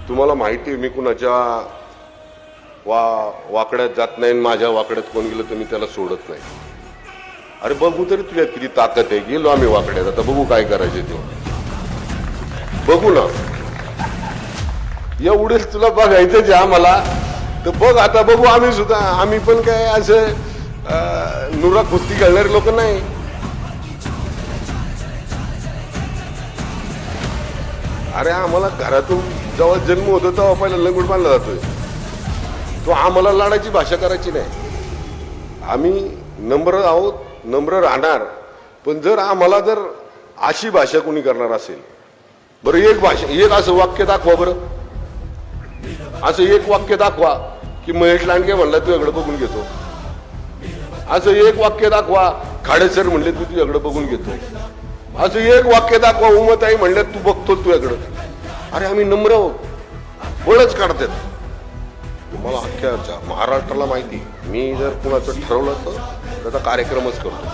तुम्हाला माहिती आहे मी कुणाच्या वाकड्यात जात नाही, माझ्या वाकड्यात कोण गेलं तर मी त्याला सोडत नाही. अरे बघू तरी तुझ्यात किती ताकद आहे. गेलो आम्ही वाकड्यात, आता बघू काय करायचे ते, बघू ना. एवढेच तुला बघायचंच आहे आम्हाला तर बघ, आता बघू आम्ही सुद्धा. आम्ही पण काय असं नुरा कुस्ती खेळणारे लोक नाही. अरे आम्हाला घरातून जेव्हा जन्म होतो तेव्हा पहिला लंगूट बांधला जातोय. तो आम्हाला लढायची भाषा करायची नाही. आम्ही नम्र आहोत, नम्र राहणार. पण जर आम्हाला जर अशी भाषा कोणी करणार असेल, बरं एक असं वाक्य दाखवा, बरं असं एक वाक्य दाखवा की महेश लांडगे म्हणला तुझ्याकडे बघून घेतो. असं एक वाक्य दाखवा खाडेसर म्हणले तू तुझ्याकडे बघून घेतो. असं एक वाक्य दाखवा उमाताई म्हणले तू बघतो तुझ्याकडं. अरे आम्ही नम्र आहोत, बळच काढतात. तुम्हाला अख्ख्या महाराष्ट्राला माहिती, मी जर कुणाचं ठरवलं तर त्याचा कार्यक्रमच करतो.